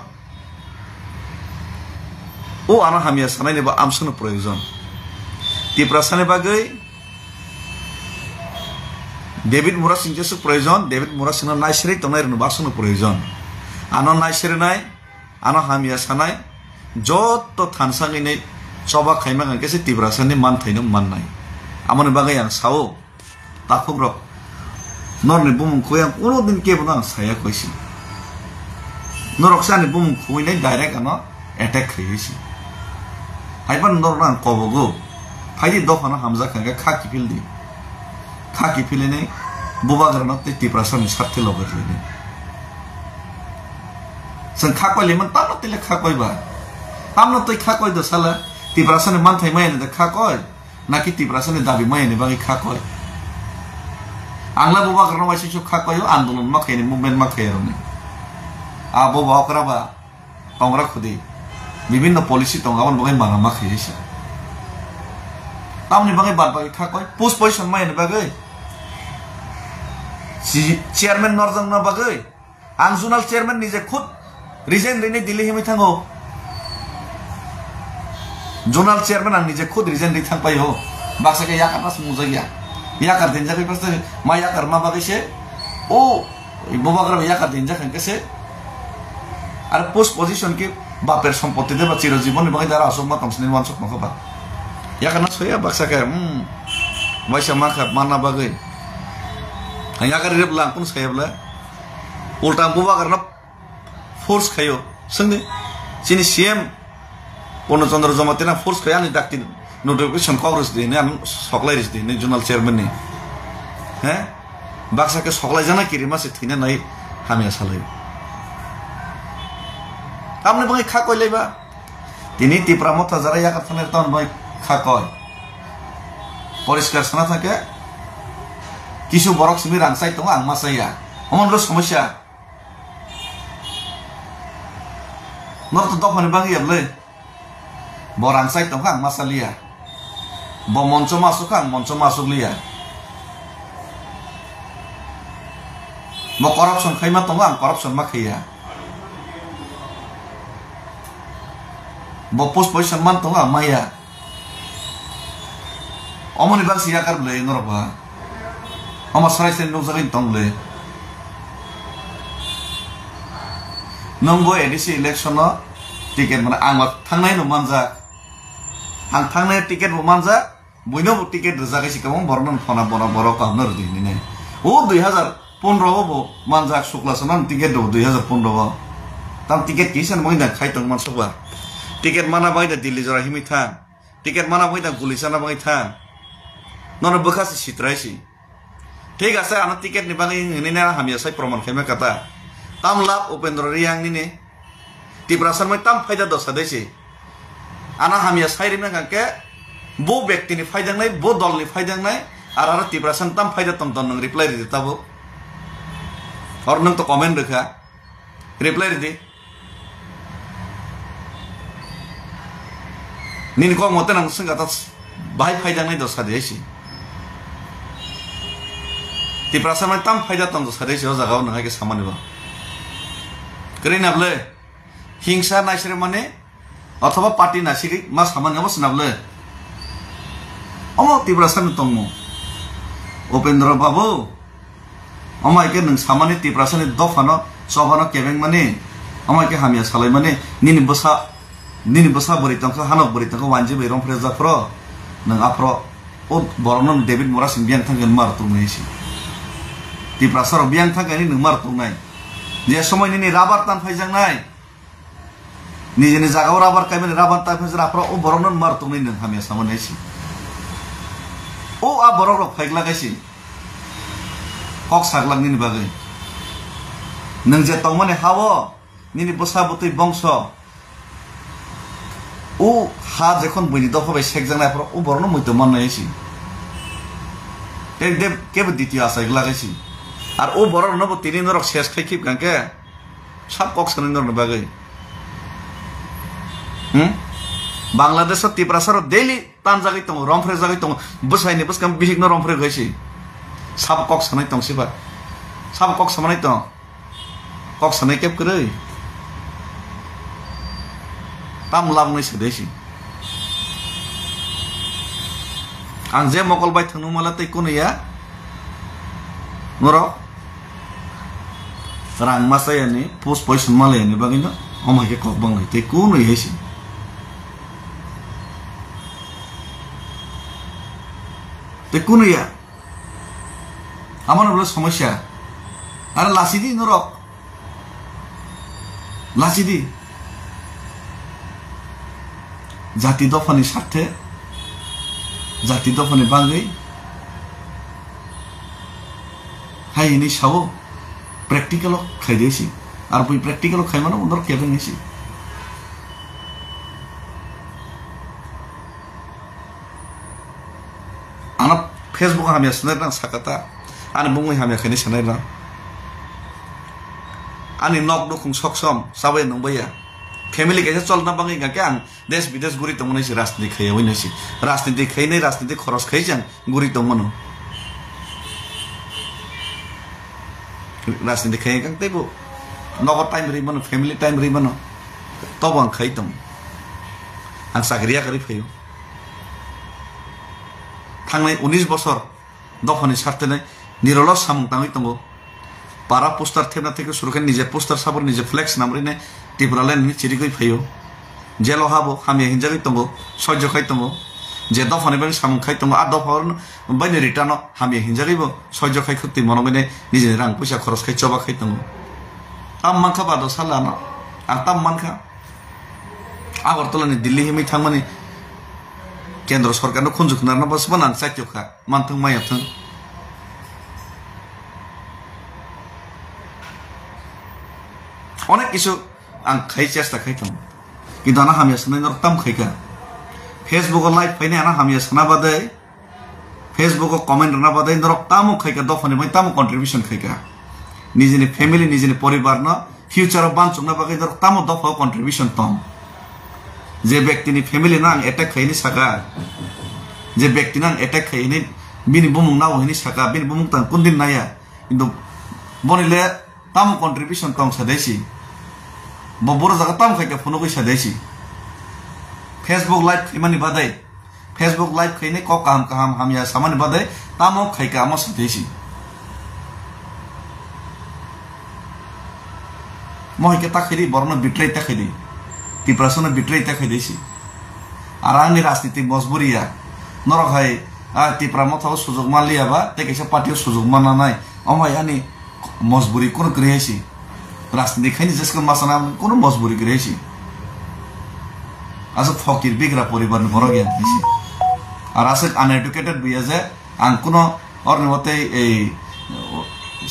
ओ आना हामिया सानायनि बा आमसनो प्रयोजन तिब्रासानि बागै डेविड मुरासिंग जैसे प्रयोजन डेविड मुरासिंग नायसरि तंनायरनो बासनो प्रयोजन आना नायसरिनाय आना हामिया सानाय Joto थानसांगै नै चबा खायमांगन केसे तिब्रासानि मान थाइनो माननाय आमनि बागै आं सावो ताखुब्र नरनि बुमुखौ आं कोनो दिन केबो आं साया कइसि नरकसानि बुमुखौ नै डाइरेक्ट आनो अटैक खायसि हाइबान नरना कबगो फाइदि दफाना हामजा खांगा खाकी फिलि नै बुबाग्रानो तिब्रासानि साथे लगरले जों खाकलिमन तानो तिले खाकइबा तामनो तै खाकइ द साला तिब्रासानि मानथाय मायने द खाकइ नाकि तिब्रासानि दाबि मायने बागै खाकइ आंला बुबाग्रानो वाइसि खाकइयो आन्दोलन मा खायनि मुभमेन्ट मा खायरने आ बुबाग्राबा तंग्रा खुदि विभिन्न पलिसि तंगावन बागै माना मा खायसि तामनि बागै बात बागै खाकइ पोस्ट पोजिशन मायने बागै चेयरमैन नरजंग ना बागै आं जुनाल चेयरमैन निजे खुद रिजाइन दिनै दिल्ली हिमै थांगो जोनाल चेयरमैन आं निजे खुद रिजाइन दै थांबाय हो बाक्सा के याकार नास मुजागिया याकार दिनजा के पास मा याकार मा बागैसे ओ बबाग्रा याकार दिनजा खंकेसे आरो पोस्ट पोजिशन के बापेर सम्पत्ति दे बा चिरजीवन बागै दारा असम मा तमसनि वानसक मखबा याकार नास होया बाक्सा के वाइसा मा खा माना बागै याकार रेबला कुन सायबला उल्टा बबाग्रा फोर्स खायो संदे चिनी सीएम पूर्णचंद्र जमातेना फोर्स खाया नि डाक्ति नोटिफिकेशन कांग्रेस दिने आं सकलाइरिस दिने जोनाल चेयरमैन नि हैं बाक्सा के सकलाइ जाना किरि मासे थिने नाय हामिया सालायो आमने बागै खाकइलायबा दिनै तिप्रा मथा जारा याका थानाय तन बाय खाकय परिष्कार साना थाके किसु बरक सिमि रांसाय दङ आं मासाया अमनलो समस्या नर तो दफानि बागै याबले बरां साइड दङ आं मासालिया ब मन्च मासुक आं मन्च मासुकलिया म करप्शन खाइमा दङ आं करप्शन मा खाया ब पोस्ट पोजिशन मान दङ आं माया अमनि बागै याकारले नरबा अमा सरायसे नोजरै दंले नंगौ एडिसि इलेक्शन टिकेट माने आं थांनाय न मानजा आं थांनाय टिकेट मानजा बयनो टिकेट रजागायसि कम बरन फना बरा बरा कामनर दिने ओ 2015 बो मानजा सुक्लासना टिकेट दो 2015 tam tiket kisan bang dah khai tong mansoba tiket mana bang dah Delhi jora himi tha tiket mana bang dah gulisana bang tha nono bekas sitrai si ঠিক আছে ana tiket ni bang ini na hamya sai proman khema kata tam lap upendra riang ni ne tiprasan mai tam faida dosa desi ana hamya sai rimna ke bo ব্যক্তি ni faida nai bo dol ni faida nai ara tiprasan tam faida tom tom reply di tabo or nang to comment rekha reply di nin ko mote nang singa ta bai faida nai dosa desi tiprasan mai tam faida tom dosa desi o jaga nang ke samani ba krin able hingsa nasire mane অথবা party Nasiri মা সামান গাবো নাবলে অমো তিপ্রাসান তংমো উপেন্দ্র বাবু অমাইকে নং সামানি তিপ্রাসানি দফানো সবানো কেবেং মানে অমাইকে হামিয়া সালাই মানে নিনি বসা বরি তংখ হানক বরি তংখ ওয়ানজি বেরম ফ্রেজা ফ্র নং আফ্র ও বরনন David Murasing বিয়াং থাঙ্গেন মার তুংনাইছি তিপ্রাসার বিয়াং থাঙ্গেনি নং মার তুংনাই যে সময় নিনি রাবার টান ফাইজাং নাই নিজে জায়গাও রাবার কাইবেন রাবার তাইফে রাফরা ও বরনন মার তুংনাই নং হামিয়া সামানাইছি ও আ বরক ফাইগলা গাইছি কক সাগলাং নিনি বাগৈ নং যে তংমানে হাও নিনি বসা বতৈ বংশ ও হা যখন বইনি দফাবাই সেকজাং নাইফরা ও বরন মইতো মাননাইছি তে কেবে দ্বিতীয় আসাইগলা গাইছি আর ও বরন নব তিনি নরক শেষ খাইখিব গাঙ্কে সব কক সানি নরন বাগৈ বাংলাদেশ তিপ্রাসার ডেইলি টান জাগাই দङ রমফ্রে জাগাই দङ বসাইনি বসকাম বিহিগनो রমফ্রে গাইছি সাব কক সানাই দङ সিবা সাব কক সামানাই দङ কক সানাই cab কरै tam lamnai sedesi ang je mokol bai thangnu mala tei Khwnaya Norok rang masaya ni post poison mala ni bagino omai ke kok bang tei Khwnaya hesi tei Khwnaya amar bole সমস্যা আর লাসিদি Norok লাসিদি জাতি দফানি স্বার্থে জাতি দফানি বাঙ্গৈ হাইনি সাবো practical খাই দিয়েছি আর বই practical খাই মানে ওনার cabin নিয়েছি আনা ফেসবুক হামিয়া শোনাই না সাকাতা আনি বুঙ্গই হামিয়া খাইনি শোনাই না আনি নক দুখুং সকসম সাবাই নংবাইয়া ফ্যামিলি कैसे चलना बांगे गाके आं देश विदेश गुरी तो मनेसी राजनीति खाय वइनसी राजनीति खाइनै राजनीति खरस खाइजां गुरी तो मनो राजनीति खाय गां तेबो नगद टाइम रि मनो फैमिली टाइम रि मनो तब आं खाइ दं आं सागरिया करि फैयो थांनाय 19 बছर दफानि सारथेनै निरलस सामुं ताङै दंगो पारा पोस्टार थेबना थेके सुरुखाय निजे पोस्टार साबर निजे फ्लेक्स नामरिने टिप्रालेन नि चिरिगै फैयो जेलो हाबो हामिया हिनजागै दंगो सह्य खाइ दंगो जे दफानि बानि सामुं खाइ दंगो आ दफार बाइने रिटार्न हामिया हिनजागैबो सह्य खाइ खति मनोगैने निजे रां पैसा खरस खाइ चबा खाइ दंगो ताम मानखा बादो सालाना आं ताम मानखा आगरतलानि दिल्ली हिमै थांमानि केन्द्र सरकारनो खुनजुखनारना बसबा नां साइत्यखा मानथों मायाथों অনেক কিছু আং খাই চেষ্টা খাইতাম কিন্তু আনা হামিয়া শোনাই নরতাম খাইকা ফেসবুক লাইভ ফাইনে আনা হামিয়া শোনা বাদে ফেসবুক কমেন্ট না বাদে নরতামও খাইকা দফানি মই তামও কন্ট্রিবিউশন খাইকা নিজেনি ফ্যামিলি নিজেনি পরিবার না ফিউচার বানচুং না বাকি নরতামও দফাও কন্ট্রিবিউশন তম যে ব্যক্তিনি ফ্যামিলি না অ্যাটাক খাইনি সাকা যে ব্যক্তি না অ্যাটাক খাইনি বিনি বুমুং নাও হইনি সাকা বিনি বুমুং তাং কোনদিন নাইয়া কিন্তু বনিলে তামও কন্ট্রিবিউশন তম সাদাইছি বড় জায়গা তাম খাইকা ফোন কই সাদাইছি ফেসবুক লাইভ খাইমানি বাদাই ফেসবুক লাইভ খাইনে ক কাম কাম হামিয়া সামানি বাদাই তামও খাইকা আমো সাদাইছি মহিকে তাখাইদি বরন বিট্রাই তাখাইদি তিপ্রাসন বিট্রাই তাখাইদিছি আর আনি রাজনীতি মজবুরিয়া নরক হাই তিপ্রা মথাও সুযোগ মানলিয়াবা তে কাইসা পার্টিও সুযোগ মানা নাই অমাই আনি মজবুরি কোন ক্রিয়াছি রাজনীতি খাইনি যেসকে মাসানা কোনো মজবুরি করে হয়েছি আসলে ফকির বিগ্রা পরিবার বড় জ্ঞান হয়েছি আর আসলে আনএডুকেটেড বিয়ে যে আং কোনো অর্ণের মতে এই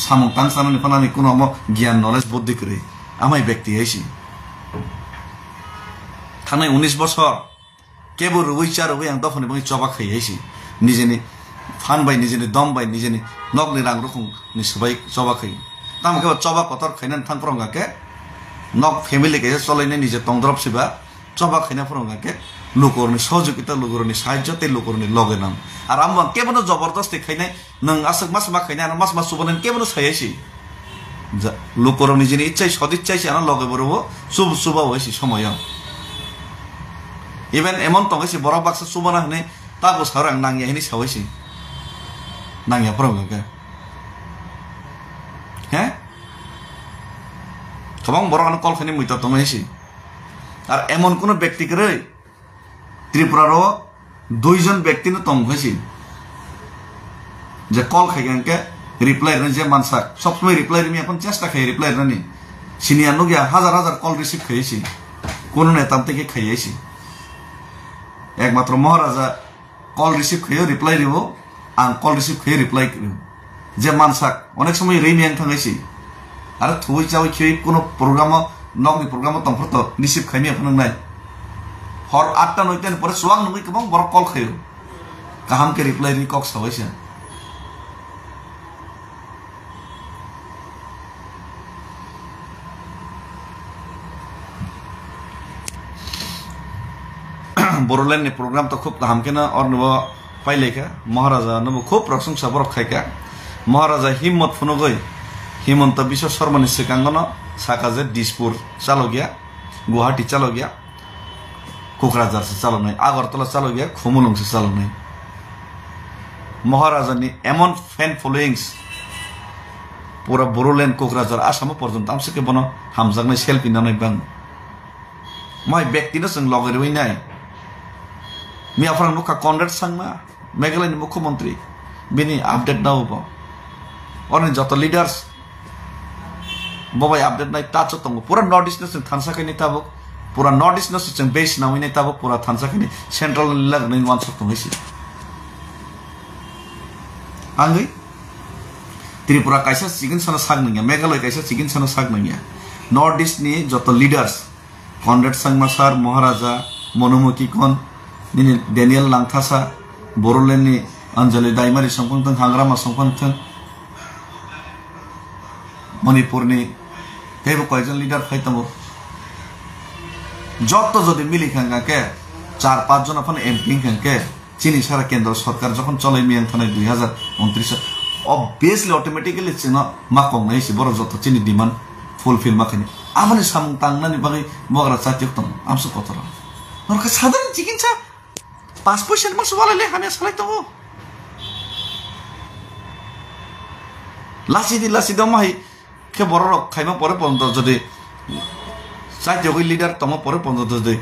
সামুকতাং সানানি ফানানি কোনো জ্ঞান নলেজ বুদ্ধি করে আমায় ব্যক্তি হয়েছি থানায় 19 বছর কেবল রুইচার রুই আং দফনে বই চবা খাই হয়েছি নিজেনি ফান বাই নিজেনি দম বাই নিজেনি নগনি রাং রকম সবাই চবা খাই তাম কেবল চবা কতর খাইনান থাং ফরঙ্গাকে নক ফ্যামিলি কে চলাইনে নিজে তংদ্রব সিবা চবা খাইনা ফরঙ্গাকে লোকরনি সহযোগিতা লোকরনি সাহায্যতে লোকরনি লগে নাম আর আমরা কেবল জবরদস্তি খাইনাই নং আসক মাস মা খাইনা আর মাস মাস সুবনেন কেবল সাইছি লোকরনি যিনি ইচ্ছাই সদিচ্ছাইছি আনা লগে বরবো শুভ শুভ হয়েছি সময় ইভেন এমন তো হয়েছে বড় বাক্স সুবনা হনে তাবো সারাং নাঙ্গিয়া হিনি সাইছি নাঙ্গিয়া ফরঙ্গাকে হ্যাঁ গোबां বড় কল খানি মুইতা তো হয়েছি আর এমন কোন ব্যক্তিকে ত্রিপুরারও 2 জন ব্যক্তি তং হয়েছি যে কল খাইগানকে রিপ্লাই যে মানসা সবসময় রিপ্লাই রিমি এখন চেষ্টা খাই রিপ্লাই রানি সিনিয়া নুগিয়া হাজার হাজার কল রিসিভ খাইছি কোন নেতাম থেকে খাইছি একমাত্র মহারাজা কল রিসিভ খাইও রিপ্লাই দিব আং কল রিসিভ খাই রিপ্লাই করিও যে মানসা অনেক সময় রিমি আং থাঙাইছি আর থুই চাই খেয়ে কোনো প্রোগ্রাম নগনি প্রোগ্রাম তংফরত রিসিভ খাইনি এখন নাই হর 8টা 9টার পরে সোয়াং নগি গোबां বড় কল খাইও কাহামকে রিপ্লাই রি কক সাইছে बोरोलैंड ने प्रोग्राम तो खूब हमके ना और नव पाइले का महाराजा नव खूब प्रशंसा बरक खाइका महाराजा हिम्मत फुनो गई हिमंत विश्व शर्मा नि सिकांगन साकाजे दिसपुर चालो गया गुवाहाटी चालो गया कोकराझार से चालो नहीं आगरतला चालो गया खुमुलुंग से चालो नहीं महाराजा नि एमन फैन फॉलोइंग्स पूरा बोरोलैंड कोकराझार आसाम पर्यंत आमसे के बनो हामजागनाय सेल्फि नानै बां माय व्यक्तिनो जों लगेरबै नाय मियाफ्रां नुखा कनरेड सांमा मेघालयनि मुख्यमंत्री बिनि आपडेट नावबो और जत लीडर्स बबाई आपडेट नाय टाच तंग पूरा नॉर्थ ईस्ट जों थानसाखैनि ताबो पूरा नॉर्थ ईस्ट जों बेस नावैनि ताबो पूरा थानसाखैनि सेंट्रल लगनै वान सक तंगैसि आंगै त्रिपुरा कायसा सिगिन साना सागनैया मेघालय कायसा सिगिन साना सागनैया नॉर्थ ईस्ट नि जत लीडर्स कनरेड सांमा सार महाराजा मनोमुखी कन निनि डेनियल लांथासा बोरोलैंड नि अंजलि दाइमारि संपंथों हांग्रामा संपंथों मणिपुर नि तेबो कयजन लीडर फाइतंगो जत जदि मिलि खांगा के 4-5 जन अपन एमपी खांके चीनी सारा केंद्र सरकार जखन चलै मियां थानाय 2029 obviously automatically चिनो माकं नायसि बर जत चीनी डिमांड फुलफिल माखनि आमनि सामुं तांनानि बागै मगरा चातिक तंग आमसो कतरा नरका साधारण चिकित्सा 5% मासु वालाले हामिया सालाय तंगो लासि दमाय के बरर खाइमा परे पन्द जदि साइजोगै लीडर तम परे पन्द जदि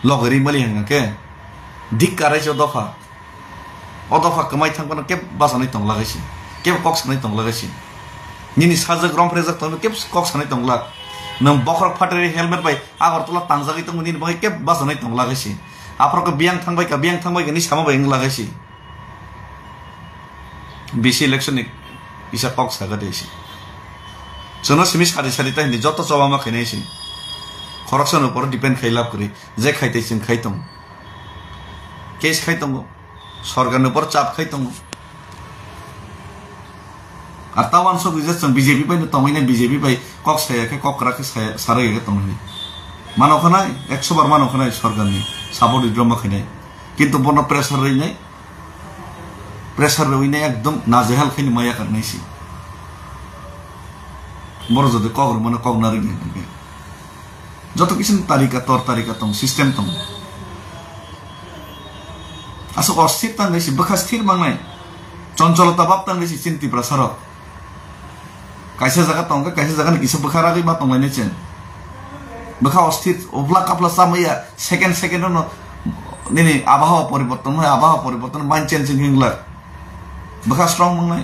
लगरि मलि हंगा के दिक काराइसो दफा अदफा कमाइ थांबन के बासानै तंग लागाइसि के कक्स नै तंग लागाइसि निनि साजक रम फ्रेजक तंग के कक्स नै तंग ला नों बखर फाटरि हेलमेट बाय आगरतला तांजागै तंग निनि बाय के बासानै तंग लागाइसि आफ्रको बियां थांबाय का नि सामा बाय लागाइसि बीसी इलेक्शन इसा कक्स हागा देसि जोंना सिमि सारि सारि ताइनि जत चबामा खैनायसि करप्शन ऊपर डिपेंड खाइलाब करि जे खाइतेसिन खाइतं केस खाइतं सरकारनि ऊपर चाप खाइतं आतावान सब बिजेसन BJP bye तंगैने BJP bye Cox's खायाखै कक्राखै सारायखै तंगै मानखनाय 100 बार मानखनाय सरकारनि सापर्ट इद्रमा खैनाय किन्तु बन प्रेसार रइनाय एकदम नाजेहाल खैनि माया करनायसि बर जदि कग्र मन कगनारि गए जत किसिम तरिका तौर तरिका तंग सिस्टम तंग आसो अस्थिर तंगैसि बखा स्थिर मांगनाय चंचलता बाप तंगैसि चिन्ति प्रसार कायसा जगह तंग कायसा जगह किसे बखारागै बा तंगलायने चेन बखा अस्थिर ओब्ला कापला सामया सेकेंड न निनि आबहावा परिवर्तन माइंड चेंजिंग हिंगला बखा स्ट्रॉंग मंगनाय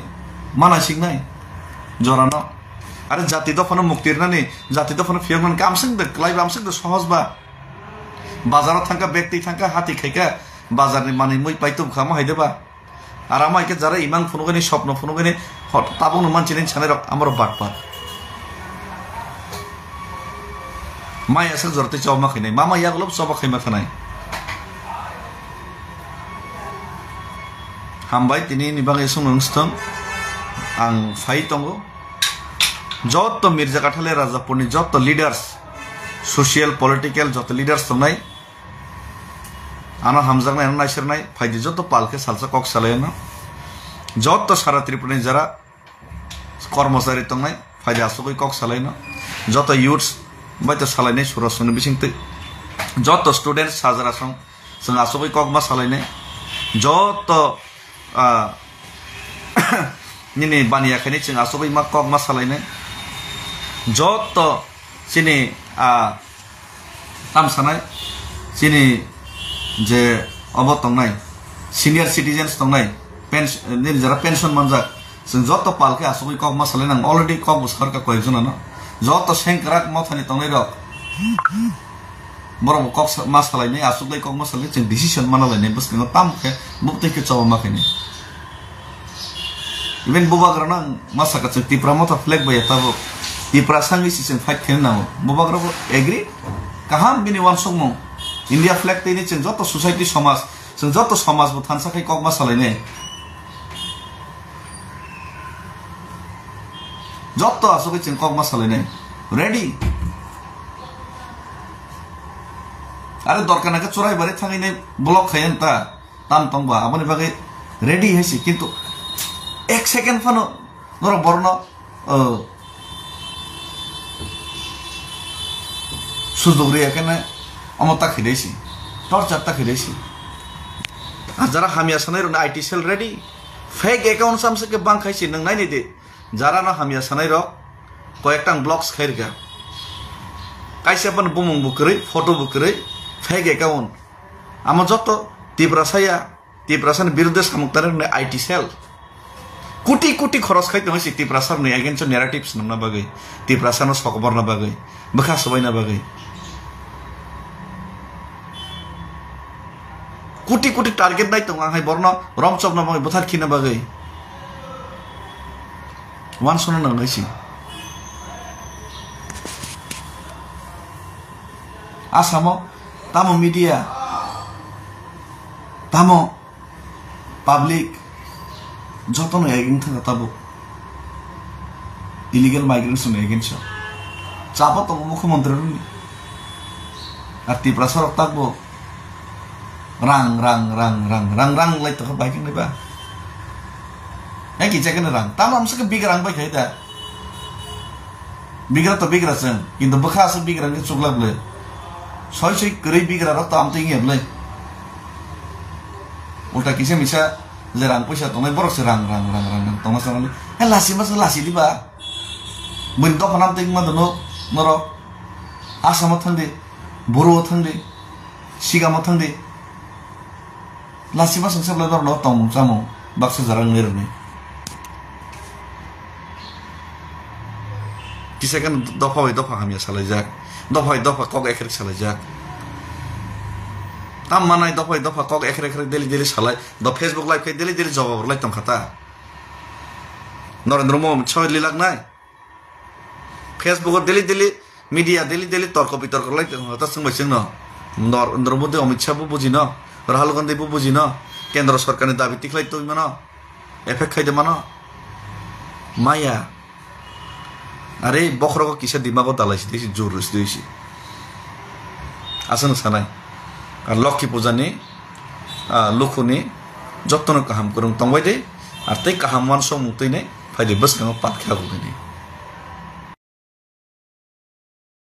माना सिगनाय जराना আরে জাতি দফানো মুক্তির নানি জাতি দফানো ফিরমান কামসিং দে ক্লাইব আমসিং দে সহজ বা বাজারত থাকা ব্যক্তি থাকা হাতি খাইকা বাজারনি মানে মই পাইতো খামা হাইদেবা আর আমাইকে যারা ইমান ফুনুগানি স্বপ্ন ফুনুগানি তাবং মানছিলেন ছানে আমার বাটপার মাই আসে জরতে চাওমা খাইনাই মামা ইয়াগুলো সবা খাইমা থানাই হামবাই তিনি নিবাঙ্গে সুনংস্থং आं फाइ तंगो जत मिर्जा काठाले राजापुरनि जत लिडार्स सोशियल पलिटिकल जत लिडार्स तंनाय आना हामजांनाय आना नायसरनाय फाइदि जत पालके सालसा कक सालायना जत सारा त्रिपुरानि जारा कर्मचारी तंनाय फाइदि आसुगै कक सालायना जत युथ्स बायतो सालायनाय सुरसनि बिसिंते जत स्टुडेन्ट्स हाजारा सं जों आसुगै कक मा सालायनाय जत निने बानिया खाने जों आसुगै मा कक मा सालायनाय जत चिनि तामसानाय चिनि जे अब तंनाय सिनियर सिटिजेन्स तंनाय पेन्शन जरा पेन्शन मनजा जों जत पालके आसुगै कक मा सालायनां अलरेडी कक सरकार कयजन न जत सेंक्राक मथानि तंनाय रक बरम कक मा सालायनाय आसुगै कक मा सालायनाय जों डिसिजन मानालायनाय बस्किनो तामखे मुक्तिके चाव माखैने इवेन बुबाग्राना मासाका जों तिप्रा मथा फ्लेग बाय ताबो तिप्रा सांगि सिजन फाइट खेल नामो बुबाग्राबो एग्री काहाम बिनि वान संमो इंडिया फ्लेग तेनि जों जत सोसाइटी समाज जों जत समाज बो थानसाखै कक मा सालायनाय जत आसुगै जों कक मा सालायनाय रेडी आरो दरकानाके चोराय बारे थाङैनाय ब्लक खायन ता ताम तंबा आबनि बागै रेडी हैसि किन्तु एक सेकेंड फानो नर बर्न सुजुगरि एकेने अमता खिदैसि टर्चर ता खिदैसि जरा हामिया सानाय रन IT cell ready fake account सामसे के बां खाइसि नों नायनि दे जरा ना हामिया सानाय र कयेकटां ब्लॉक्स खाइरगा काइसेपन बुमुं बुकरै फोटो बुकरै फेक अकाउंट आमा जत तिब्रासानि बिरुद्ध सामुक्तानि आईटी सेल कोटी कोटी खरच खाइते हइसि तिब्रासानि एगेन्स्ट नेरेटिव्स नंना बागै तिब्रासानो सकबरना बागै बखा सबायना बागै कोटी कोटी टार्गेट नाय तंग आंहाय बरन रमचबना बागै बथार खिना बागै वान सनो नंगैसि आसामो तामो मीडिया तामो पब्लिक जतनो एगेन था ताबो इलीगल माइग्रेंट्स ने एगेन छ चापो तो मुख्यमंत्री नि आरती प्रसार ताकबो रंग रंग रंग रंग रंग रंग लाइ तो बाइक नै बा एकी जगन रंग ताम हमसे बिग रंग बाइ खाइदा बिगरा तो बिगरा जों किन्तु बखासो बिगरा के चुगलाबले सय सय गरै बिगरा र ताम तिङि हेबले उल्टा किसे मिसा जे रां पैसा तंनाय बरसे रां रां रां रां तंना सानाले हे लासि मास लासि दिबा मोन द फनाम तिङ मा दनो नरक आसाम थांदे बरो थांदे सिगाम थांदे लासि मास सबला दर न तंग जामो बाक्सा जारां नेरने किसेकन दफा हामिया सालायजाक दफा कक एखेर सालायजाक ताम मानाय दफा कक एखेर डेली सालाय द फेसबुक लाइव के डेली जवाब हरलाय तंखाता नरेंद्र मोदी छयलि लागनाय फेसबुक डेली मीडिया डेली तर्क बितर्क लाय तंखाता सोंबाय जों नरेंद्र मोदी अमित शाह बो बुजिन राहुल गांधी बो बुजिन केंद्र सरकारनि दाबि तिखलाय तो मानो एफेक्ट खायदे मानो माया अरे बखरको किसे दिमागो दालायसि दिसि जोरस दिसि आसन सानाय लक्ष्मी पूजानि लुखुनि जत्तनो काहाम करं तंबाय दे आर तै काहाम मान सम मुक्तैने फायदे बसखाङो पात खागुनि